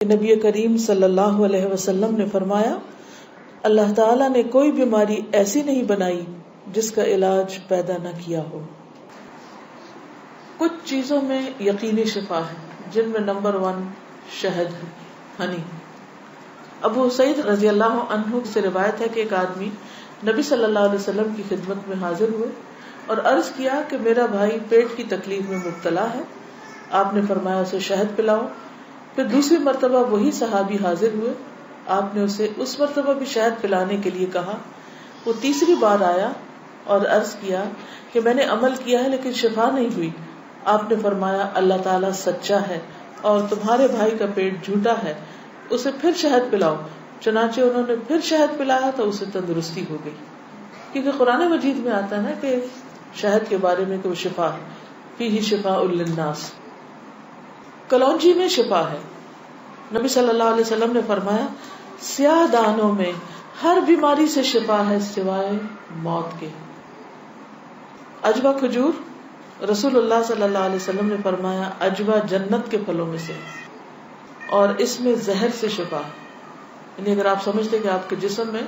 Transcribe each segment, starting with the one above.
نبی کریم صلی اللہ علیہ وسلم نے فرمایا، اللہ تعالیٰ نے کوئی بیماری ایسی نہیں بنائی جس کا علاج پیدا نہ کیا ہو۔ کچھ چیزوں میں یقینی شفا ہے، جن میں نمبر 1 شہد ہے، ہنی۔ ابو سعید رضی اللہ عنہ سے روایت ہے کہ ایک آدمی نبی صلی اللہ علیہ وسلم کی خدمت میں حاضر ہوئے اور عرض کیا کہ میرا بھائی پیٹ کی تکلیف میں مبتلا ہے۔ آپ نے فرمایا اسے شہد پلاؤ۔ پھر دوسری مرتبہ وہی صحابی حاضر ہوئے، آپ نے اسے اس مرتبہ بھی شہد پلانے کے لیے کہا۔ وہ تیسری بار آیا اور عرض کیا کہ میں نے عمل کیا ہے لیکن شفا نہیں ہوئی۔ آپ نے فرمایا اللہ تعالیٰ سچا ہے اور تمہارے بھائی کا پیٹ جھوٹا ہے، اسے پھر شہد پلاؤ۔ چنانچہ انہوں نے پھر شہد پلایا تو اسے تندرستی ہو گئی۔ کیونکہ قرآن مجید میں آتا ہے نا کہ شہد کے بارے میں کہ وہ شفا ہے، فیہ شفاء للناس۔ کلونجی میں شفا ہے۔ نبی صلی اللہ علیہ وسلم نے فرمایا سیاہ دانوں میں ہر بیماری سے شفا ہے سوائے موت کے۔ عجوہ کھجور، رسول اللہ صلی اللہ علیہ وسلم نے فرمایا عجوہ جنت کے پھلوں میں سے اور اس میں زہر سے شفا ہے۔ یعنی اگر آپ سمجھتے کہ آپ کے جسم میں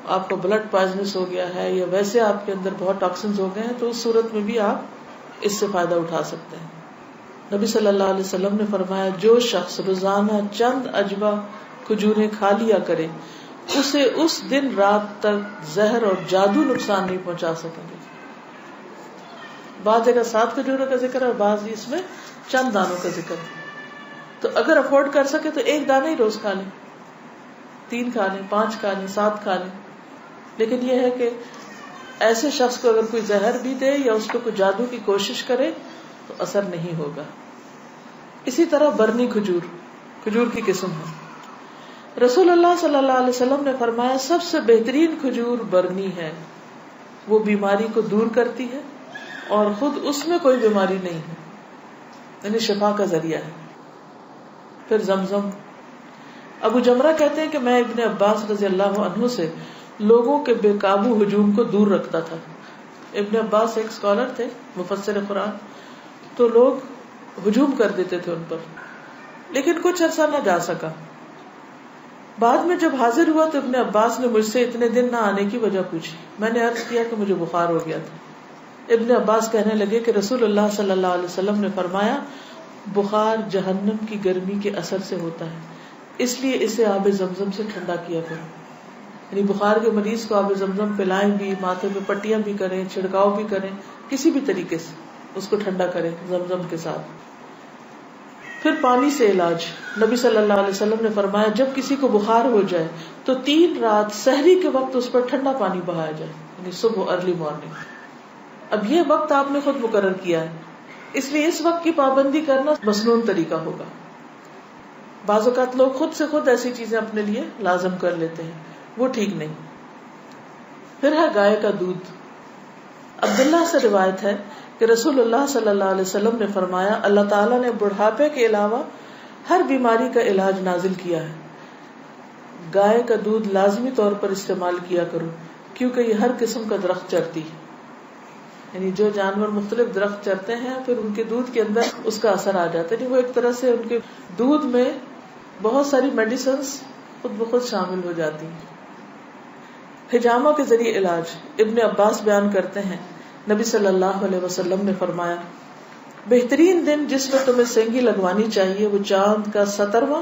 آپ کا بلڈ پوائزنس ہو گیا ہے یا ویسے آپ کے اندر بہت ٹاکسنز ہو گئے ہیں تو اس صورت میں بھی آپ اس سے فائدہ اٹھا سکتے ہیں۔ نبی صلی اللہ علیہ وسلم نے فرمایا جو شخص روزانہ چند عجوہ کھجوریں کھا لیا کرے اسے اس دن رات تک زہر اور جادو نقصان نہیں پہنچا سکیں گے۔ بعض جگہ 7 کھجوروں کا ذکر ہے اور بعض اس میں چند دانوں کا ذکر ہے۔ تو اگر افورڈ کر سکے تو ایک دانہ ہی روز کھا لیں، 3 کھا لیں، 5 کھا لیں، 7 کھا لیں۔ لیکن یہ ہے کہ ایسے شخص کو اگر کوئی زہر بھی دے یا اس کو کوئی جادو کی کوشش کرے تو اثر نہیں ہوگا۔ اسی طرح برنی کھجور کی قسم ہے۔ رسول اللہ صلی اللہ علیہ وسلم نے فرمایا سب سے بہترین کھجور برنی ہے، وہ بیماری کو دور کرتی ہے اور خود اس میں کوئی بیماری نہیں ہے، یعنی شفا کا ذریعہ ہے۔ پھر زمزم۔ ابو جمرہ کہتے ہیں کہ میں ابن عباس رضی اللہ عنہ سے لوگوں کے بے قابو ہجوم کو دور رکھتا تھا۔ ابن عباس ایک اسکالر تھے، مفسر قرآن، تو لوگ ہجوم کر دیتے تھے ان پر، لیکن کچھ عرصہ نہ جا سکا۔ بعد میں جب حاضر ہوا تو ابن عباس نے مجھ سے اتنے دن نہ آنے کی وجہ پوچھی۔ میں نے عرض کیا کہ مجھے بخار ہو گیا تھا۔ ابن عباس کہنے لگے کہ رسول اللہ صلی اللہ علیہ وسلم نے فرمایا بخار جہنم کی گرمی کے اثر سے ہوتا ہے، اس لیے اسے آب زمزم سے ٹھنڈا کیا کرو۔ یعنی بخار کے مریض کو آب زمزم پلائیں بھی، ماتھے پہ پٹیاں بھی کریں، چھڑکاؤ بھی کریں، کسی بھی طریقے سے اس کو ٹھنڈا کریں زمزم کے ساتھ۔ پھر پانی سے علاج۔ نبی صلی اللہ علیہ وسلم نے فرمایا جب کسی کو بخار ہو جائے تو 3 رات سحری کے وقت اس پر ٹھنڈا پانی بہایا جائے، یعنی صبح ارلی مارننگ۔ اب یہ وقت آپ نے خود مقرر کیا ہے، اس لیے اس وقت کی پابندی کرنا مسنون طریقہ ہوگا۔ بعض اوقات لوگ خود سے خود ایسی چیزیں اپنے لیے لازم کر لیتے ہیں، وہ ٹھیک نہیں۔ پھر ہے گائے کا دودھ۔ عبداللہ سے روایت ہے کہ رسول اللہ صلی اللہ علیہ وسلم نے فرمایا اللہ تعالیٰ نے بڑھاپے کے علاوہ ہر بیماری کا علاج نازل کیا ہے۔ گائے کا دودھ لازمی طور پر استعمال کیا کرو کیونکہ یہ ہر قسم کا درخت چرتی ہے، یعنی جو جانور مختلف درخت چرتے ہیں پھر ان کے دودھ کے اندر اس کا اثر آ جاتا ہے، یعنی وہ ایک طرح سے ان کے دودھ میں بہت ساری میڈیسنز خود بخود شامل ہو جاتی ہیں۔ حجامہ کے ذریعے علاج۔ ابن عباس بیان کرتے ہیں نبی صلی اللہ علیہ وسلم نے فرمایا بہترین دن جس میں تمہیں سینگی لگوانی چاہیے وہ چاند کا 17واں،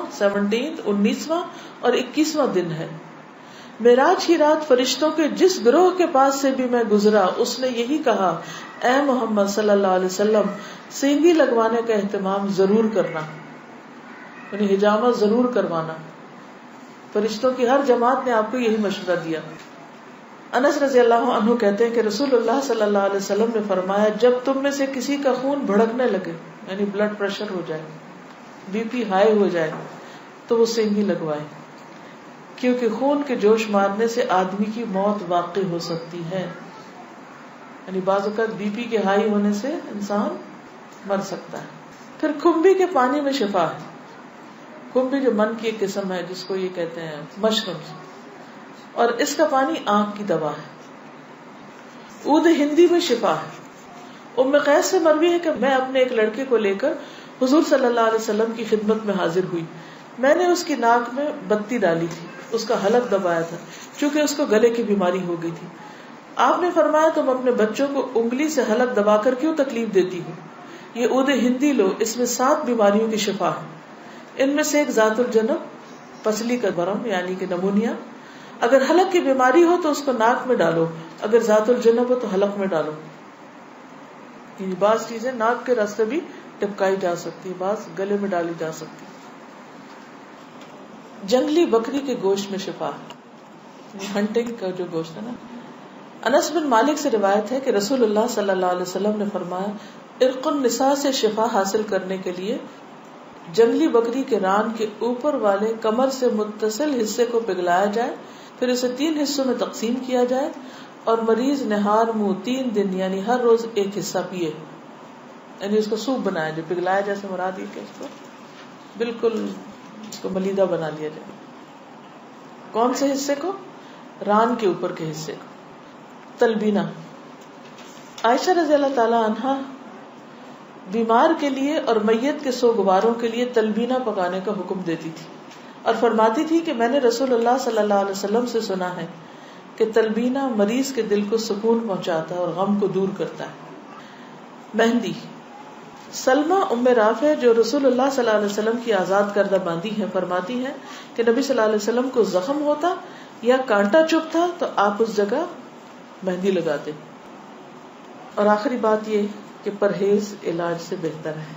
19واں اور 21واں دن ہے۔ معراج کی رات فرشتوں کے جس گروہ کے پاس سے بھی میں گزرا اس نے یہی کہا اے محمد صلی اللہ علیہ وسلم سینگی لگوانے کا اہتمام ضرور کرنا، یعنی حجامہ ضرور کروانا۔ فرشتوں کی ہر جماعت نے آپ کو یہی مشورہ دیا۔ انس رضی اللہ عنہ کہتے ہیں کہ رسول اللہ صلی اللہ علیہ وسلم نے فرمایا جب تم میں سے کسی کا خون بھڑکنے لگے، یعنی بلڈ پریشر ہو جائے، بی پی ہائی ہو جائے، تو وہ سینگی لگوائے، کیونکہ خون کے جوش مارنے سے آدمی کی موت واقع ہو سکتی ہے۔ یعنی بعض اوقات بی پی کے ہائی ہونے سے انسان مر سکتا ہے۔ پھر کھمبی کے پانی میں شفا ہے۔ کھمبی جو من کی ایک قسم ہے جس کو یہ کہتے ہیں مشروم، اور اس کا پانی آنکھ کی دوا ہے۔ عود ہندی میں شفا ہے۔ ام قیس سے مروی ہے کہ میں اپنے ایک لڑکے کو لے کر حضور صلی اللہ علیہ وسلم کی خدمت میں حاضر ہوئی۔ میں نے اس کی ناک میں بتی ڈالی تھی، اس کا حلق دبایا تھا، چونکہ اس کو گلے کی بیماری ہو گئی تھی. آپ نے فرمایا تم اپنے بچوں کو انگلی سے حلق دبا کر کیوں تکلیف دیتی ہو؟ یہ عود ہندی لو، اس میں 7 بیماریوں کی شفا ہے. ان میں سے ایک ذات الجنب، پسلی کا برم یعنی کہ نمونیا. اگر حلق کی بیماری ہو تو اس کو ناک میں ڈالو، اگر ذات الجنب ہو تو حلق میں ڈالو. بعض چیزیں ناک کے راستے بھی ٹپکائی جا سکتی، بعض گلے میں ڈالی جا سکتی. جنگلی بکری کے گوشت میں شفا، ہنٹنگ کا جو گوشت ہے نا. انس بن مالک سے روایت ہے کہ رسول اللہ صلی اللہ علیہ وسلم نے فرمایا ارق النساء سے شفا حاصل کرنے کے لیے جنگلی بکری کے ران کے اوپر والے کمر سے متصل حصے کو پگھلایا جائے، پھر اسے 3 حصوں میں تقسیم کیا جائے اور مریض نہار منہ 3 دن یعنی ہر روز ایک حصہ پیے. یعنی اس کو سوپ بنایا جائے، پگھلایا جیسے مراد یہ کہ اس کو بالکل اس کو ملیدہ بنا لیا جائے. کون سے حصے کو؟ ران کے اوپر کے حصے کو. تلبینہ. عائشہ رضی اللہ تعالی عنہا بیمار کے لیے اور میت کے سوگواروں کے لیے تلبینہ پکانے کا حکم دیتی تھی اور فرماتی تھی کہ میں نے رسول اللہ صلی اللہ علیہ وسلم سے سنا ہے کہ تلبینہ مریض کے دل کو سکون پہنچاتا ہے اور غم کو دور کرتا ہے. مہندی. سلمہ ام رافع جو رسول اللہ صلی اللہ علیہ وسلم کی آزاد کردہ باندی ہیں فرماتی ہیں کہ نبی صلی اللہ علیہ وسلم کو زخم ہوتا یا کانٹا چبھتا تو آپ اس جگہ مہندی لگاتے. اور آخری بات یہ کہ پرہیز علاج سے بہتر ہے.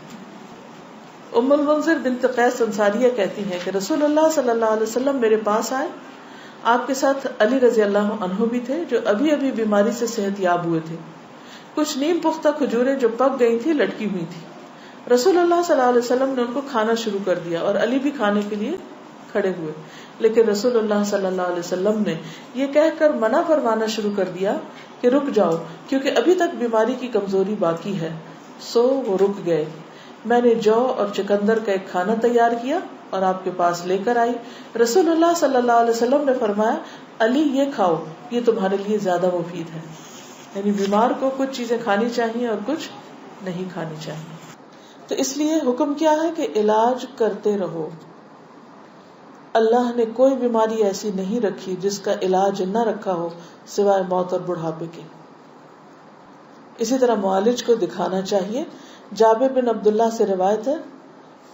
ام المنذر بنت قیس انصاریہ کہتی ہیں کہ رسول اللہ صلی اللہ علیہ وسلم میرے پاس آئے، آپ کے ساتھ علی رضی اللہ عنہ بھی تھے جو ابھی ابھی بیماری سے صحت یاب ہوئے تھے. کچھ نیم پختہ کھجوریں جو پک گئی تھی لٹکی ہوئی تھی. رسول اللہ صلی اللہ علیہ وسلم نے ان کو کھانا شروع کر دیا اور علی بھی کھانے کے لیے کھڑے ہوئے، لیکن رسول اللہ صلی اللہ علیہ وسلم نے یہ کہہ کر منع فرمانا شروع کر دیا کہ رک جاؤ کیونکہ ابھی تک بیماری کی کمزوری باقی ہے. سو وہ رک گئے. میں نے جو اور چکندر کا ایک کھانا تیار کیا اور آپ کے پاس لے کر آئی. رسول اللہ صلی اللہ علیہ وسلم نے فرمایا علی یہ کھاؤ، یہ تمہارے لیے زیادہ مفید ہے. یعنی بیمار کو کچھ چیزیں کھانی چاہیے اور کچھ نہیں کھانی چاہیے. تو اس لیے حکم کیا ہے کہ علاج کرتے رہو. اللہ نے کوئی بیماری ایسی نہیں رکھی جس کا علاج نہ رکھا ہو سوائے موت اور بڑھاپے کے. اسی طرح معالج کو دکھانا چاہیے. جابر بن عبداللہ سے روایت ہے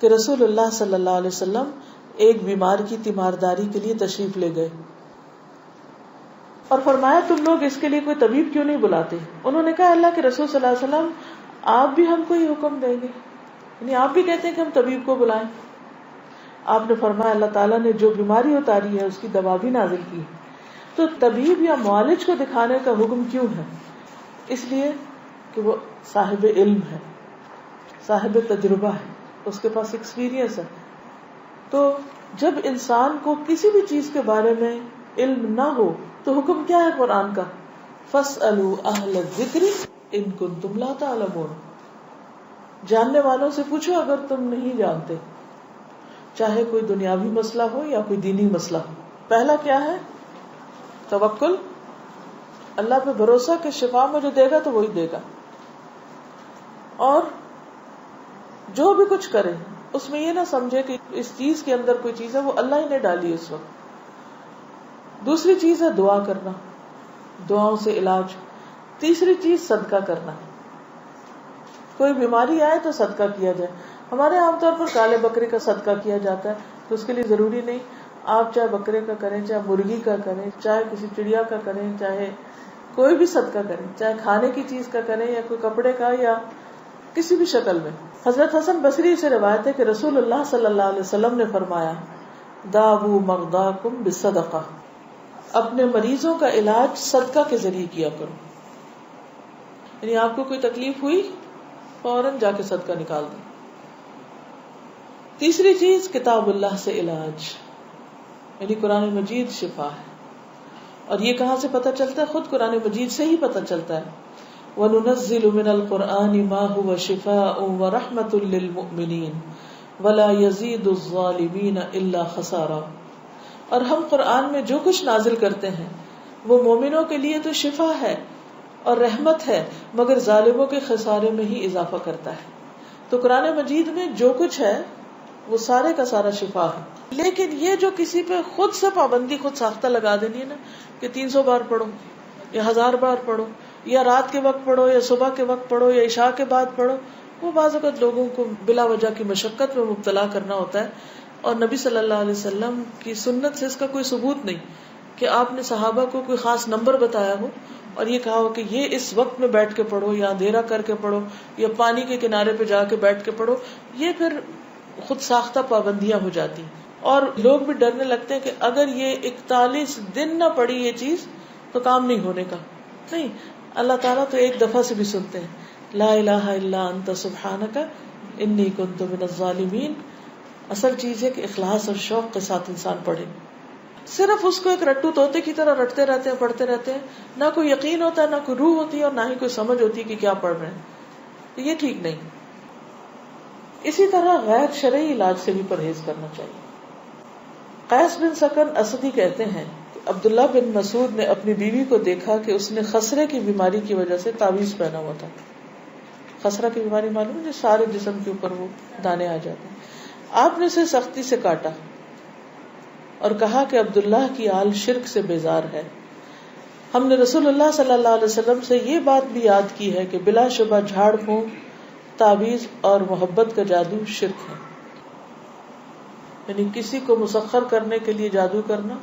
کہ رسول اللہ صلی اللہ علیہ وسلم ایک بیمار کی تیمارداری کے لیے تشریف لے گئے اور فرمایا تم لوگ اس کے لیے کوئی طبیب کیوں نہیں بلاتے؟ انہوں نے کہا اللہ کے رسول صلی اللہ علیہ وسلم آپ بھی ہم کو یہ حکم دیں گے، یعنی آپ بھی کہتے ہیں کہ ہم طبیب کو بلائیں. آپ نے فرمایا اللہ تعالیٰ نے جو بیماری اتاری ہے اس کی دوا بھی نازل کی. تو طبیب یا معالج کو دکھانے کا حکم کیوں ہے؟ اس لیے کہ وہ صاحب علم ہے، صاحب تجربہ ہے، اس کے پاس ایکسپیرینس ہے. تو جب انسان کو کسی بھی چیز کے بارے میں علم نہ ہو تو حکم کیا ہے قرآن کا؟ فَاسْأَلُوا أَهْلَ الذِّكْرِ إِن كُنتُمْ لَا تَعْلَمُونَ. جاننے والوں سے پوچھو اگر تم نہیں جانتے، چاہے کوئی دنیاوی مسئلہ ہو یا کوئی دینی مسئلہ ہو. پہلا کیا ہے؟ توکل، اللہ پہ بھروسہ کہ شفا مجھے دے گا تو وہی دے گا. اور جو بھی کچھ کرے اس میں یہ نہ سمجھے کہ اس چیز کے اندر کوئی چیز ہے، وہ اللہ ہی نے ڈالی اس وقت. دوسری چیز ہے دعا کرنا، دعاؤں سے علاج. تیسری چیز صدقہ کرنا. کوئی بیماری آئے تو صدقہ کیا جائے. ہمارے عام طور پر کالے بکرے کا صدقہ کیا جاتا ہے، تو اس کے لیے ضروری نہیں آپ چاہے بکرے کا کریں، چاہے مرغی کا کریں، چاہے کسی چڑیا کا کریں، چاہے کوئی بھی صدقہ کریں، چاہے کھانے کی چیز کا کریں یا کوئی کپڑے کا یا کسی بھی شکل میں. حضرت حسن بصری سے روایت ہے کہ رسول اللہ صلی اللہ علیہ وسلم نے فرمایا داؤ مرضاکم بالصدقہ، اپنے مریضوں کا علاج صدقہ کے ذریعے کیا کرو. یعنی آپ کو کوئی تکلیف ہوئی فوراً جا کے صدقہ نکال دیں. تیسری چیز کتاب اللہ سے علاج، یعنی قرآن مجید شفا ہے. اور یہ کہاں سے پتہ چلتا ہے؟ خود قرآن مجید سے ہی پتہ چلتا ہے. وَنُنَزِّلُ مِنَ الْقُرْآنِ مَا هُوَ شِفَاءٌ وَرَحْمَةٌ لِّلْمُؤْمِنِينَ وَلَا يَزِيدُ الظَّالِمِينَ إِلَّا خَسَارًا. اور ہم قرآن میں جو کچھ نازل کرتے ہیں وہ مومنوں کے لیے تو شفا ہے اور رحمت ہے، مگر ظالموں کے خسارے میں ہی اضافہ کرتا ہے. تو قرآن مجید میں جو کچھ ہے وہ سارے کا سارا شفا ہے. لیکن یہ جو کسی پہ خود سے پابندی خود ساختہ لگا دینی ہے نا کہ 300 بار پڑھو یا 1000 بار پڑھو یا رات کے وقت پڑھو یا صبح کے وقت پڑھو یا عشاء کے بعد پڑھو، وہ بعض اوقات لوگوں کو بلا وجہ کی مشقت میں مبتلا کرنا ہوتا ہے. اور نبی صلی اللہ علیہ وسلم کی سنت سے اس کا کوئی ثبوت نہیں کہ آپ نے صحابہ کو کوئی خاص نمبر بتایا ہو اور یہ کہا ہو کہ یہ اس وقت میں بیٹھ کے پڑھو یا اندھیرا کر کے پڑھو یا پانی کے کنارے پہ جا کے بیٹھ کے پڑھو. یہ پھر خود ساختہ پابندیاں ہو جاتی اور لوگ بھی ڈرنے لگتے ہیں کہ اگر یہ 41 دن نہ پڑھی یہ چیز تو کام نہیں ہونے کا. نہیں، اللہ تعالیٰ تو ایک دفعہ سے بھی سنتے ہیں. لا الہ الا انت سبحانک انی کنت من الظالمین. اصل چیز ہے کہ اخلاص اور شوق کے ساتھ انسان پڑھے. صرف اس کو ایک رٹو طوطے کی طرح رٹتے رہتے ہیں، پڑھتے رہتے ہیں، نہ کوئی یقین ہوتا ہے، نہ کوئی روح ہوتی ہے اور نہ ہی کوئی سمجھ ہوتی ہے کہ کیا پڑھ رہے ہیں. تو یہ ٹھیک نہیں. اسی طرح غیر شرعی علاج سے بھی پرہیز کرنا چاہیے. قیس بن سکن اسدی کہتے ہیں کہ عبداللہ بن مسعود نے اپنی بیوی کو دیکھا کہ اس نے خسرے کی بیماری کی وجہ سے تعویذ پہنا ہوا تھا. خسرہ کی بیماری معلوم ہے، جو سارے جسم کے اوپر وہ دانے آ جاتے ہیں. آپ نے اسے سختی سے کاٹا اور کہا کہ عبداللہ کی آل شرک سے بیزار ہے. ہم نے رسول اللہ صلی اللہ علیہ وسلم سے یہ بات بھی یاد کی ہے کہ بلا شبہ جھاڑ پھونک، تعویذ اور محبت کا جادو شرک ہے. یعنی کسی کو مسخر کرنے کے لیے جادو کرنا،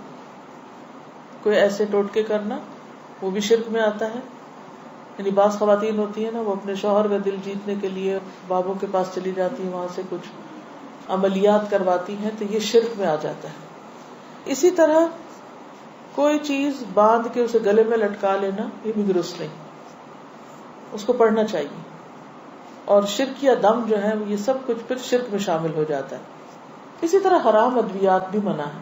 کوئی ایسے ٹوٹکے کرنا، وہ بھی شرک میں آتا ہے. یعنی بعض خواتین ہوتی ہیں نا، وہ اپنے شوہر کا دل جیتنے کے لیے بابوں کے پاس چلی جاتی ہیں، وہاں سے کچھ عملیات کرواتی ہیں، تو یہ شرک میں آ جاتا ہے. اسی طرح کوئی چیز باندھ کے اسے گلے میں لٹکا لینا، یہ بھی درست نہیں. اس کو پڑھنا چاہیے. اور شرک یا دم جو ہے یہ سب کچھ پھر شرک میں شامل ہو جاتا ہے. اسی طرح حرام ادویات بھی منع ہے.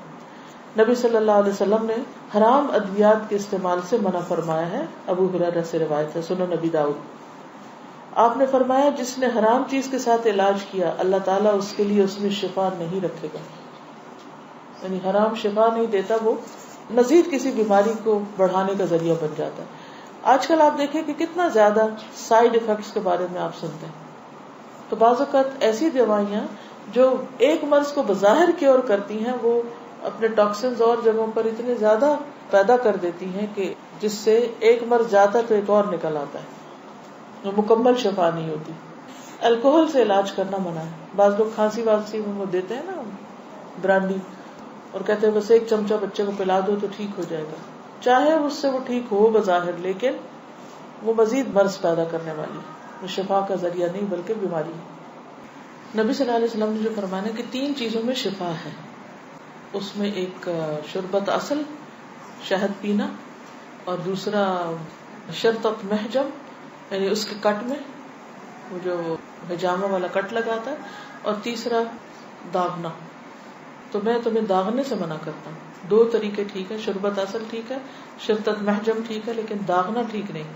نبی صلی اللہ علیہ وسلم نے حرام ادویات کے استعمال سے منع فرمایا ہے. ابو ہریرہ سے روایت ہے، سنن نبی داؤد. آپ نے فرمایا جس نے حرام چیز کے ساتھ علاج کیا اللہ تعالیٰ اس کے لیے اس میں شفا نہیں رکھے گا. یعنی حرام شفا نہیں دیتا، وہ مزید کسی بیماری کو بڑھانے کا ذریعہ بن جاتا ہے. آج کل آپ دیکھیں کہ کتنا زیادہ سائیڈ ایفیکٹس کے بارے میں آپ سنتے ہیں. تو بعض اوقات ایسی دوائیاں جو ایک مرض کو بظاہر کیور کرتی ہیں، وہ اپنے ٹاکسنز اور جگہوں پر اتنے زیادہ پیدا کر دیتی ہیں کہ جس سے ایک مرض جاتا ہے تو ایک اور نکل آتا ہے، وہ مکمل شفا نہیں ہوتی. الکوہل سے علاج کرنا منع ہے. بعض لوگ کھانسی وانسی میں وہ دیتے ہیں نا برانڈی، اور کہتے ہیں بس ایک چمچہ بچے کو پلا دو تو ٹھیک ہو جائے گا. چاہے اس سے وہ ٹھیک ہو بظاہر، لیکن وہ مزید مرض پیدا کرنے والی، وہ شفا کا ذریعہ نہیں بلکہ بیماری ہے. نبی صلی اللہ علیہ وسلم نے جو فرمایا کہ 3 چیزوں میں شفا ہے، اس میں ایک شربت اصل، شہد پینا، اور دوسرا شرطت محجم، یعنی اس کے کٹ میں وہ جو حجامہ والا کٹ لگاتا ہے، اور تیسرا داغنا. تو میں تمہیں داغنے سے منع کرتا ہوں. 2 طریقے ٹھیک ہے، شربت اصل ٹھیک ہے، شرطت محجم ٹھیک ہے، لیکن داغنا ٹھیک نہیں.